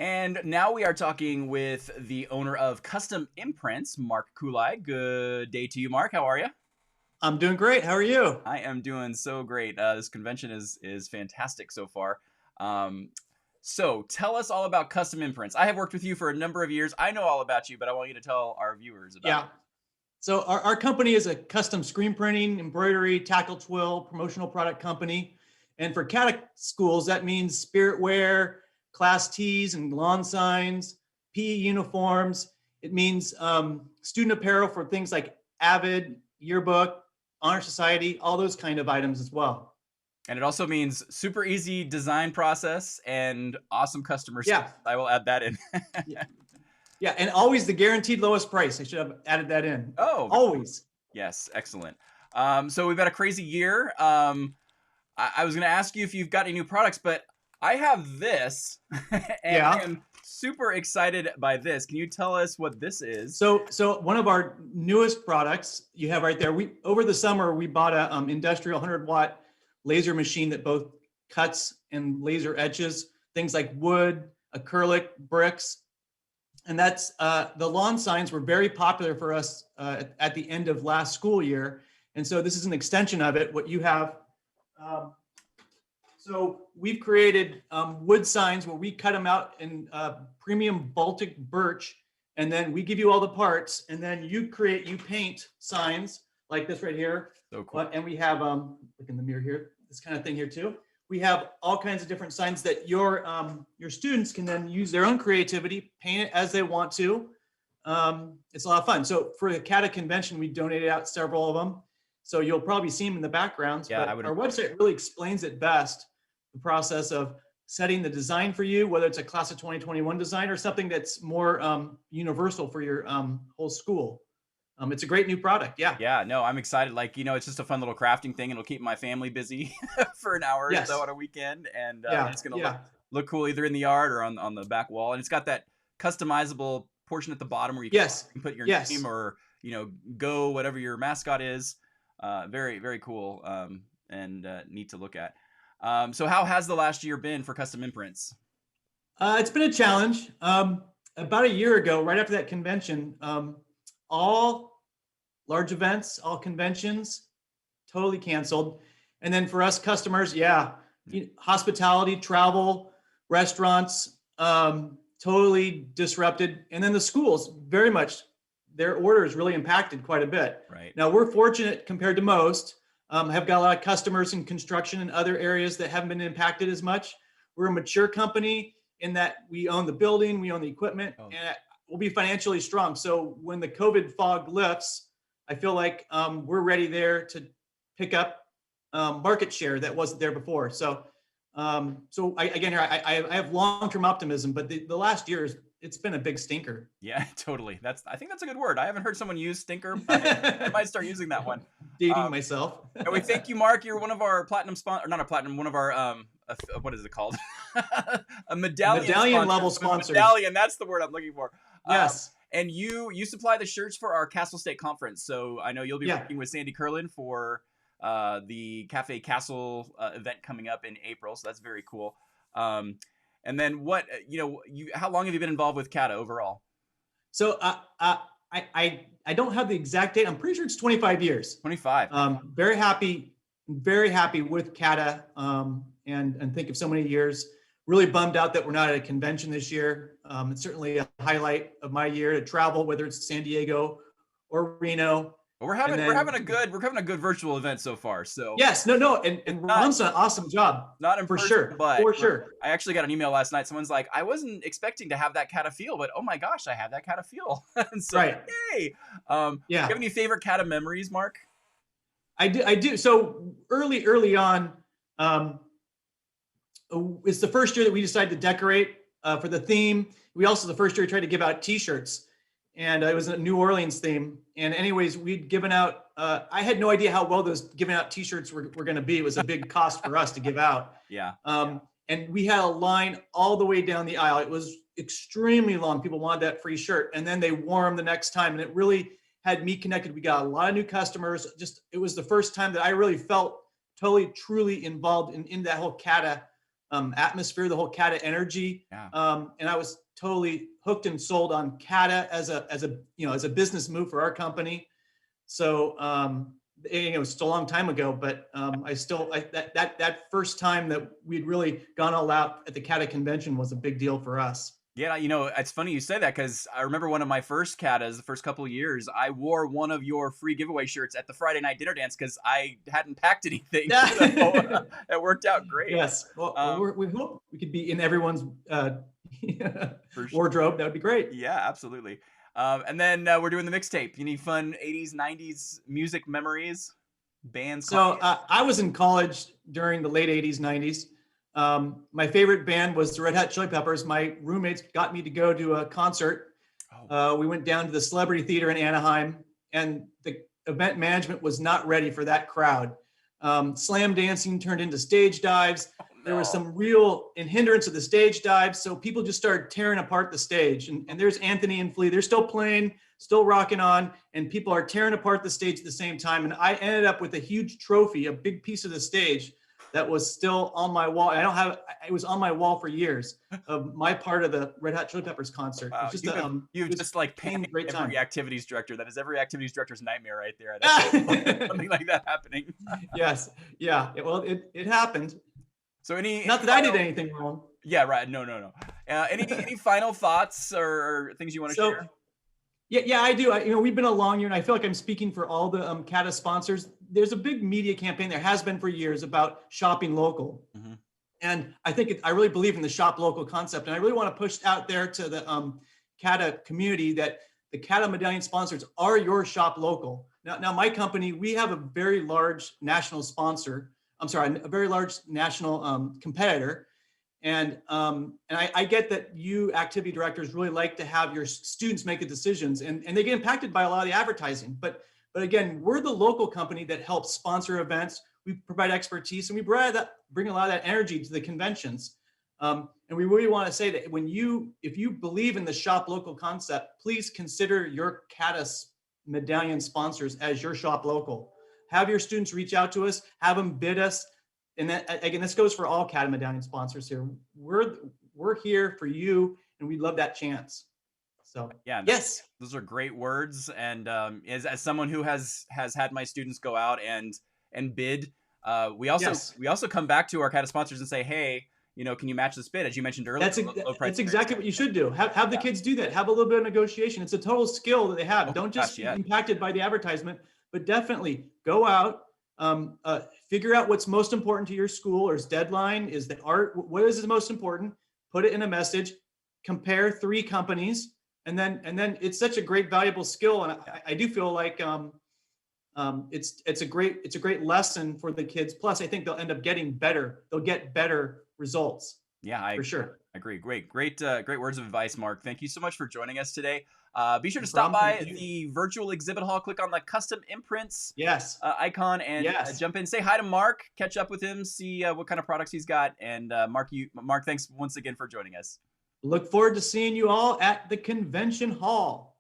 And now we are talking with the owner of Kustom Imprints, Mark Kuli. Good day to you, Mark. How are you? I'm doing great. How are you? I am doing so great. This convention is fantastic so far. Um, so tell us all about Kustom Imprints. I have worked with you for a number of years. I know all about you, but I want you to tell our viewers about Yeah. So our company is a custom screen printing, embroidery, tackle twill, promotional product company. And for CADA schools, that means spirit wear, class tees and lawn signs, PE uniforms. It means student apparel for things like Avid, yearbook, honor society, all those kind of items as well. And it also means super easy design process and awesome customer service. Yeah. I will add that in. Yeah. Yeah. And always the guaranteed lowest price. I should have added that in. Oh, Always. yes, excellent. So we've had a crazy year. I was going to ask you if you've got any new products, but I have this, and I Yeah. am super excited by this. Can you tell us what this is? So one of our newest products you have right there. We over the summer we bought a industrial 100-watt laser machine that both cuts and laser etches things like wood, acrylic, bricks, and that's the lawn signs were very popular for us at the end of last school year, and so this is an extension of it. What you have. So we've created wood signs where we cut them out in premium Baltic birch, and then we give you all the parts, and then you paint signs like this right here. So cool. And we have, look in the mirror here, this kind of thing here too. We have all kinds of different signs that your students can then use their own creativity, paint it as they want to. It's a lot of fun. So for the CADA Convention, we donated out several of them. So you'll probably see them in the backgrounds. Yeah, but our website really explains it best, the process of setting the design for you, whether it's a class of 2021 design or something that's more universal for your whole school. It's a great new product. Yeah. Yeah, no, I'm excited. Like, it's just a fun little crafting thing. It'll keep my family busy for an hour or so on a weekend. And it's going to look cool either in the yard or on the back wall. And it's got that customizable portion at the bottom where you can put your name or, go whatever your mascot is. Very, very cool and neat to look at. So how has the last year been for Kustom Imprints? It's been a challenge. About a year ago, right after that convention, all large events, all conventions, totally canceled. And then for us customers, hospitality, travel, restaurants, totally disrupted. And then the schools, very much, their orders really impacted quite a bit. Right. Now we're fortunate compared to most. Have got a lot of customers in construction and other areas that haven't been impacted as much. We're a mature company in that we own the building, we own the equipment, and we'll be financially strong. So when the COVID fog lifts, I feel like we're ready there to pick up market share that wasn't there before. So, I have long-term optimism, but the last year it's been a big stinker. Yeah, totally. I think that's a good word. I haven't heard someone use stinker. I might start using that one. Dating myself. And we thank you, Mark. You're one of our platinum sponsors, not a platinum, one of our what is it called? A medallion level sponsors. Medallion. That's the word I'm looking for. Yes. And you supply the shirts for our Castle State Conference. So I know you'll be working with Sandy Curlin for the Cafe Castle event coming up in April. So that's very cool. And then how long have you been involved with CADA overall? So I don't have the exact date. I'm pretty sure it's 25 years. 25. Very happy with CADA and think of so many years. Really bummed out that we're not at a convention this year. It's certainly a highlight of my year to travel, whether it's San Diego or Reno. Well, we're having a good virtual event so far. So yes, and Ron's done an awesome job. Not in person, sure, but for sure. I actually got an email last night. Someone's like, I wasn't expecting to have that CADA feel, but oh my gosh, I have that CADA feel. And so, right. Hey, do you have any favorite CADA memories, Mark? I do. So early on, it's the first year that we decided to decorate for the theme. We also the first year we tried to give out T-shirts. And it was a New Orleans theme. And anyways, we'd given out, I had no idea how well those giving out T-shirts were going to be. It was a big cost for us to give out. Yeah. And we had a line all the way down the aisle. It was extremely long. People wanted that free shirt. And then they wore them the next time. And it really had me connected. We got a lot of new customers. It was the first time that I really felt totally, truly involved in that whole CADA atmosphere, the whole CADA energy. And I was totally hooked and sold on CADA as a business move for our company. So, it was still a long time ago, but that first time that we'd really gone all out at the CADA convention was a big deal for us. Yeah, it's funny you say that, because I remember one of my first CADAs, the first couple of years, I wore one of your free giveaway shirts at the Friday night dinner dance because I hadn't packed anything. So, it worked out great. Yes. Well, we hope we could be in everyone's wardrobe. That would be great. Yeah, absolutely. And then we're doing the mixtape. Any fun 80s, 90s music memories? Bands? So I was in college during the late 80s, 90s. My favorite band was the Red Hot Chili Peppers. My roommates got me to go to a concert. We went down to the Celebrity Theater in Anaheim, and the event management was not ready for that crowd. Slam dancing turned into stage dives. There was some real hindrance of the stage dives. So people just started tearing apart the stage. And there's Anthony and Flea. They're still playing, still rocking on, and people are tearing apart the stage at the same time. And I ended up with a huge trophy, a big piece of the stage that was still on my wall. It was on my wall for years of my part of the Red Hot Chili Peppers concert. Wow. It was just, you've just like painted every activities director. That is every activities director's nightmare right there. Something like that happening. Yes. Yeah. Well, it happened. So not that I did anything wrong. Yeah, right. No. Any final thoughts or things you want to share? Yeah, I do. We've been a long year, and I feel like I'm speaking for all the CADA sponsors. There's a big media campaign, there has been for years, about shopping local. Mm-hmm. And I think I really believe in the shop local concept. And I really want to push out there to the CADA community that the CADA medallion sponsors are your shop local. Now my company, we have a very large national sponsor. A very large national competitor. And I get that you activity directors really like to have your students make the decisions, and they get impacted by a lot of the advertising. But again, we're the local company that helps sponsor events. We provide expertise, and we bring a lot of that energy to the conventions. And we really want to say that if you believe in the shop local concept, please consider your CADA medallion sponsors as your shop local. Have your students reach out to us, have them bid us. And that, again, this goes for all CADA medallion sponsors here. We're here for you, and we love that chance. So yeah, yes, those are great words. And as someone who has had my students go out and bid, we also come back to our CADA sponsors and say, hey, can you match this bid? As you mentioned earlier, that's exactly what you should do. Have the kids do that. Have a little bit of negotiation. It's a total skill that they have. Don't just be impacted by the advertisement, but definitely go out. Figure out what's most important to your school, or its deadline, is the art. What is the most important? Put it in a message, compare 3 companies, and then it's such a great, valuable skill. And I do feel like it's a great lesson for the kids. Plus, I think they'll end up getting better. They'll get better results. Yeah, for sure. I agree. Great words of advice, Mark. Thank you so much for joining us today. Be sure to stop by the virtual exhibit hall, click on the Kustom Imprints icon, and jump in. Say hi to Mark, catch up with him, see what kind of products he's got. And Mark, thanks once again for joining us. Look forward to seeing you all at the convention hall.